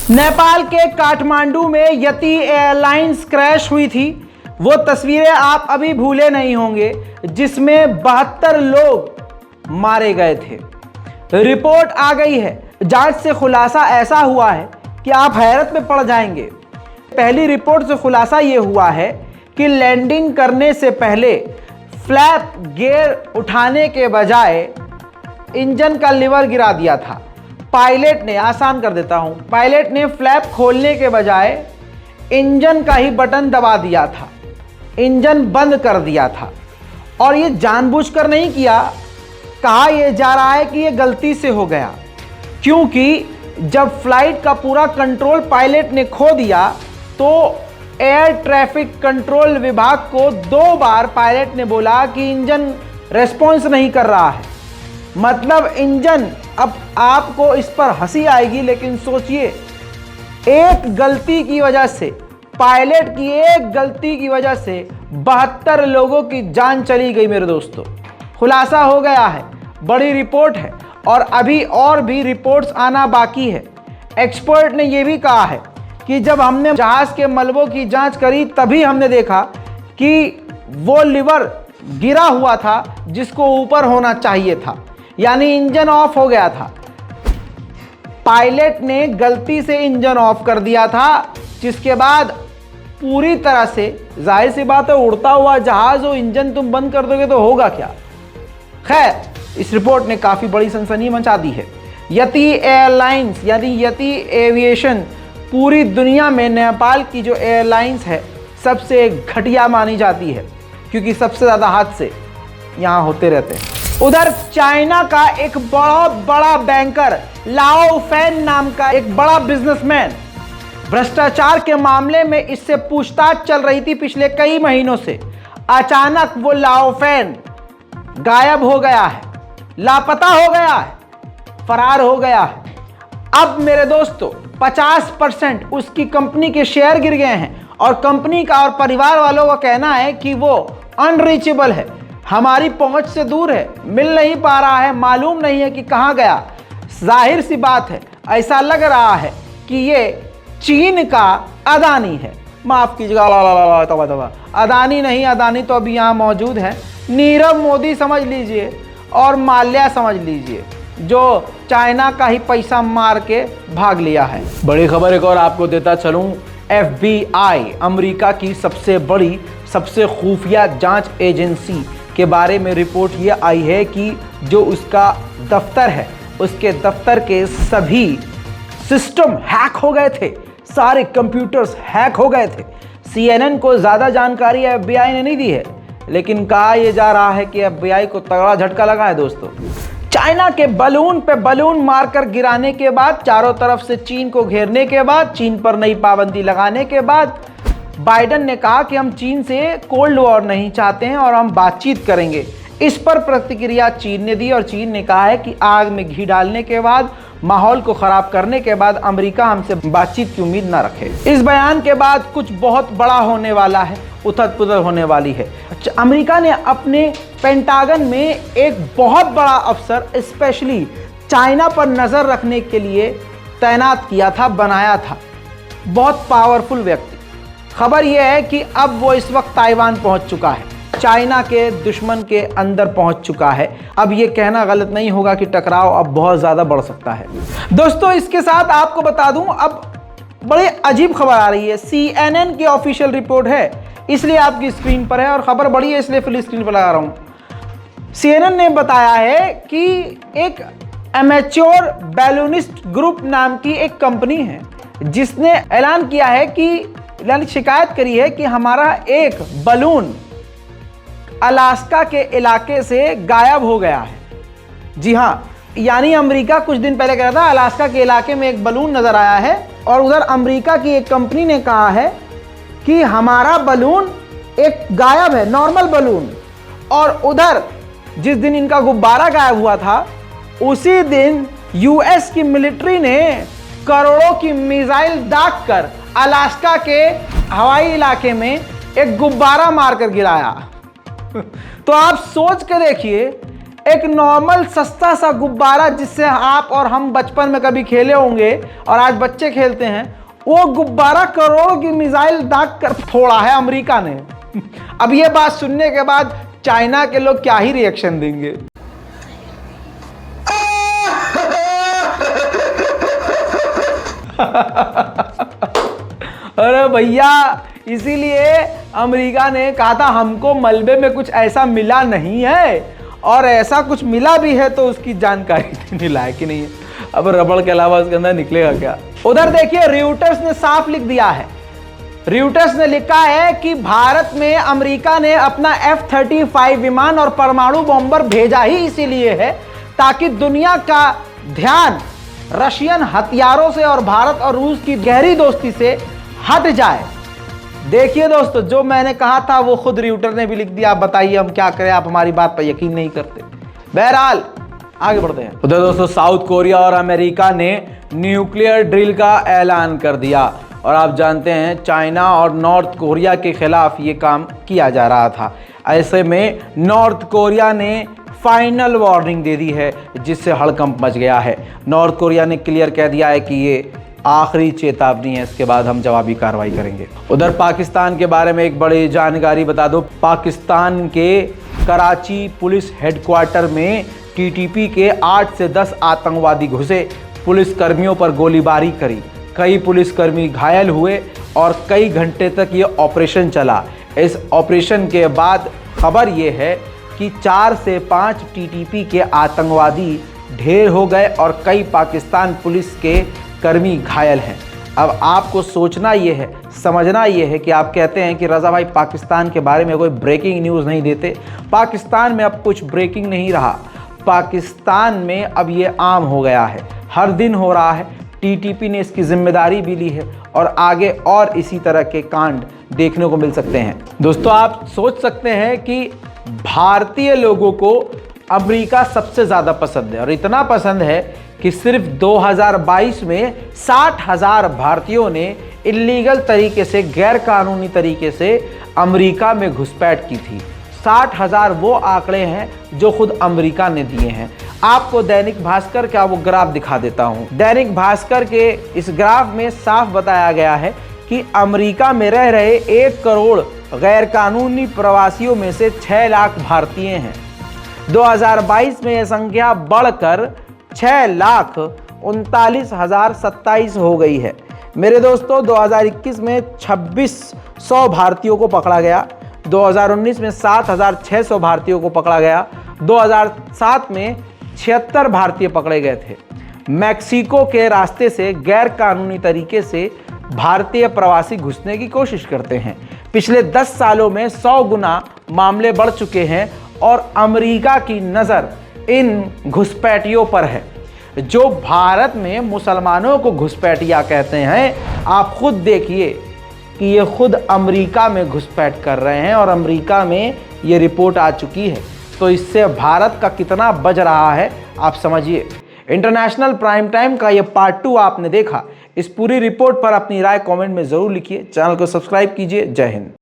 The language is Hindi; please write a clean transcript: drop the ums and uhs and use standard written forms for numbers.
नेपाल के काठमांडू में यति एयरलाइंस क्रैश हुई थी। वो तस्वीरें आप अभी भूले नहीं होंगे जिसमें 72 लोग मारे गए थे। रिपोर्ट आ गई है, जांच से खुलासा ऐसा हुआ है कि आप हैरत में पड़ जाएंगे। पहली रिपोर्ट से खुलासा ये हुआ है कि लैंडिंग करने से पहले फ्लैप गियर उठाने के बजाय इंजन का लीवर गिरा दिया था। पायलट ने, आसान कर देता हूं, पायलट ने फ्लैप खोलने के बजाय इंजन का ही बटन दबा दिया था, इंजन बंद कर दिया था। और ये जानबूझकर नहीं किया। कहा यह जा रहा है कि ये गलती से हो गया, क्योंकि जब फ्लाइट का पूरा कंट्रोल पायलट ने खो दिया तो एयर ट्रैफिक कंट्रोल विभाग को 2 बार पायलट ने बोला कि इंजन रेस्पॉन्स नहीं कर रहा है। मतलब इंजन, अब आपको इस पर हंसी आएगी लेकिन सोचिए, एक गलती की वजह से, पायलट की एक गलती की वजह से 72 लोगों की जान चली गई मेरे दोस्तों। खुलासा हो गया है, बड़ी रिपोर्ट है और अभी और भी रिपोर्ट्स आना बाकी है। एक्सपर्ट ने यह भी कहा है कि जब हमने जहाज के मलबों की जांच करी तभी हमने देखा कि वो लीवर गिरा हुआ था जिसको ऊपर होना चाहिए था, यानी इंजन ऑफ हो गया था। पायलट ने गलती से इंजन ऑफ कर दिया था, जिसके बाद पूरी तरह से, जाहिर सी बात है, उड़ता हुआ जहाज हो, इंजन तुम बंद कर दोगे तो होगा क्या। खैर, इस रिपोर्ट ने काफी बड़ी सनसनी मचा दी है। यति एयरलाइंस यानी यति एविएशन पूरी दुनिया में नेपाल की जो एयरलाइंस है सबसे घटिया मानी जाती है, क्योंकि सबसे ज्यादा हादसे यहां होते रहते हैं। उधर चाइना का एक बहुत बड़ा बैंकर लाओ फैन नाम का एक बड़ा बिजनेसमैन, भ्रष्टाचार के मामले में इससे पूछताछ चल रही थी पिछले कई महीनों से। अचानक वो लाओ फैन गायब हो गया है, लापता हो गया है, फरार हो गया है। अब मेरे दोस्तों 50% उसकी कंपनी के शेयर गिर गए हैं और कंपनी का और परिवार वालों का कहना है कि वो अनरीचेबल है, हमारी पहुंच से दूर है, मिल नहीं पा रहा है, मालूम नहीं है कि कहां गया। जाहिर सी बात है, ऐसा लग रहा है कि ये चीन का अदानी है। माफ कीजिएगा, तबा अदानी नहीं, अदानी तो अभी यहां मौजूद है। नीरव मोदी समझ लीजिए और माल्या समझ लीजिए, जो चाइना का ही पैसा मार के भाग लिया है। बड़ी खबर एक और आपको देता चलूं, FBI अमेरिका की सबसे बड़ी, सबसे खुफिया जांच एजेंसी के बारे में रिपोर्ट ये आई है कि जो उसका दफ्तर है, उसके दफ्तर के सभी सिस्टम हैक हो गए थे, सारे कंप्यूटर्स हैक हो गए थे। CNN को ज़्यादा जानकारी FBI ने नहीं दी है, लेकिन कहा यह जा रहा है कि FBI को तगड़ा झटका लगा है दोस्तों। चाइना के बलून पे बलून मारकर गिराने के बाद, चारों तरफ से चीन को घेरने के बाद, चीन पर नई पाबंदी लगाने के बाद, बाइडेन ने कहा कि हम चीन से कोल्ड वॉर नहीं चाहते हैं और हम बातचीत करेंगे। इस पर प्रतिक्रिया चीन ने दी और चीन ने कहा है कि आग में घी डालने के बाद, माहौल को खराब करने के बाद अमेरिका हमसे बातचीत की उम्मीद ना रखे। इस बयान के बाद कुछ बहुत बड़ा होने वाला है, उथल पुथल होने वाली है। अमेरिका ने अपने पेंटागन में एक बहुत बड़ा अफसर स्पेशली चाइना पर नजर रखने के लिए तैनात किया था, बनाया था, बहुत पावरफुल व्यक्ति। खबर यह है कि अब वो इस वक्त ताइवान पहुंच चुका है, चाइना के दुश्मन के अंदर पहुंच चुका है। अब ये कहना गलत नहीं होगा कि टकराव अब बहुत ज़्यादा बढ़ सकता है। दोस्तों, इसके साथ आपको बता दूं, अब बड़ी अजीब खबर आ रही है। CNN की ऑफिशियल रिपोर्ट है, इसलिए आपकी स्क्रीन पर है, और खबर बड़ी है इसलिए फिर स्क्रीन पर लगा रहा हूं। CNN ने बताया है कि एक एमेच्योर बैलूनिस्ट ग्रुप नाम की एक कंपनी है जिसने ऐलान किया है कि, शिकायत करी है कि हमारा एक बलून अलास्का के इलाके से गायब हो गया है। जी हां, यानी अमेरिका कुछ दिन पहले कह रहा था अलास्का के इलाके में एक बलून नजर आया है, और उधर अमेरिका की एक कंपनी ने कहा है कि हमारा बलून एक गायब है, नॉर्मल बलून। और उधर जिस दिन इनका गुब्बारा गायब हुआ था, उसी दिन US की मिलिट्री ने करोड़ों की मिसाइल दागकर अलास्का के हवाई इलाके में एक गुब्बारा मारकर गिराया। तो आप सोच के देखिए, एक नॉर्मल सस्ता सा गुब्बारा जिससे आप और हम बचपन में कभी खेले होंगे और आज बच्चे खेलते हैं, वो गुब्बारा करोड़ों की मिसाइल दाग कर फोड़ा है अमेरिका ने। अब ये बात सुनने के बाद चाइना के लोग क्या ही रिएक्शन देंगे। अरे भैया, इसीलिए अमेरिका ने कहा था हमको मलबे में कुछ ऐसा मिला नहीं है, और ऐसा कुछ मिला भी है तो उसकी जानकारी देने लायक ही नहीं है। अब रबड़ के अलावा उसके अंदर निकलेगा क्या। उधर देखिए, रॉयटर्स ने साफ लिख दिया है। रॉयटर्स ने लिखा है कि भारत में अमेरिका ने अपना F-35 विमान और परमाणु बॉम्बर भेजा ही इसीलिए है ताकि दुनिया का ध्यान रशियन हथियारों से और भारत और रूस की गहरी दोस्ती से हट जाए। देखिए दोस्तों, जो मैंने कहा था वो खुद रॉयटर्स ने भी लिख दिया। आप बताइए हम क्या करें, आप हमारी बात पर यकीन नहीं करते। बहरहाल आगे बढ़ते हैं। उधर दोस्तों, साउथ कोरिया और अमेरिका ने न्यूक्लियर ड्रिल का ऐलान कर दिया, और आप जानते हैं चाइना और नॉर्थ कोरिया के खिलाफ ये काम किया जा रहा था। ऐसे में नॉर्थ कोरिया ने फाइनल वार्निंग दे दी है, जिससे हड़कंप मच गया है। नॉर्थ कोरिया ने क्लियर कह दिया है कि ये आखिरी चेतावनी है, इसके बाद हम जवाबी कार्रवाई करेंगे। उधर पाकिस्तान के बारे में एक बड़ी जानकारी बता दो। पाकिस्तान के कराची पुलिस हेडक्वार्टर में टीटीपी के 8 से 10 आतंकवादी घुसे, पुलिस कर्मियों पर गोलीबारी करी, कई पुलिसकर्मी घायल हुए और कई घंटे तक ये ऑपरेशन चला। इस ऑपरेशन के बाद खबर ये है कि 4 से 5 टीटीपी के आतंकवादी ढेर हो गए और कई पाकिस्तान पुलिस के कर्मी घायल हैं। अब आपको सोचना ये है, समझना ये है कि आप कहते हैं कि रज़ा भाई पाकिस्तान के बारे में कोई ब्रेकिंग न्यूज़ नहीं देते। पाकिस्तान में अब कुछ ब्रेकिंग नहीं रहा, पाकिस्तान में अब ये आम हो गया है, हर दिन हो रहा है। टीटीपी ने इसकी जिम्मेदारी भी ली है और आगे और इसी तरह के कांड देखने को मिल सकते हैं। दोस्तों, आप सोच सकते हैं कि भारतीय लोगों को अमेरिका सबसे ज़्यादा पसंद है, और इतना पसंद है कि सिर्फ 2022 में 60,000 भारतीयों ने इल्लीगल तरीके से, गैर कानूनी तरीके से अमेरिका में घुसपैठ की थी। 60,000 वो आंकड़े हैं जो खुद अमेरिका ने दिए हैं। आपको दैनिक भास्कर का वो ग्राफ दिखा देता हूँ। दैनिक भास्कर के इस ग्राफ में साफ बताया गया है कि अमेरिका में रह रहे 1 करोड़ गैर कानूनी प्रवासियों में से 6 लाख भारतीय हैं। 2022 में यह संख्या बढ़कर 6,39,027 हो गई है। मेरे दोस्तों, 2021 में 2600 भारतीयों को पकड़ा गया, 2019 में 7,600 भारतीयों को पकड़ा गया, 2007 में 76 भारतीय पकड़े गए थे। मैक्सिको के रास्ते से गैर कानूनी तरीके से भारतीय प्रवासी घुसने की कोशिश करते हैं। पिछले 10 सालों में 100 गुना मामले बढ़ चुके हैं और अमेरिका की नज़र इन घुसपैठियों पर है। जो भारत में मुसलमानों को घुसपैठिया कहते हैं, आप खुद देखिए कि ये खुद अमेरिका में घुसपैठ कर रहे हैं और अमेरिका में ये रिपोर्ट आ चुकी है। तो इससे भारत का कितना बज रहा है आप समझिए। इंटरनेशनल प्राइम टाइम का ये पार्ट 2 आपने देखा। इस पूरी रिपोर्ट पर अपनी राय कमेंट में ज़रूर लिखिए। चैनल को सब्सक्राइब कीजिए। जय हिंद।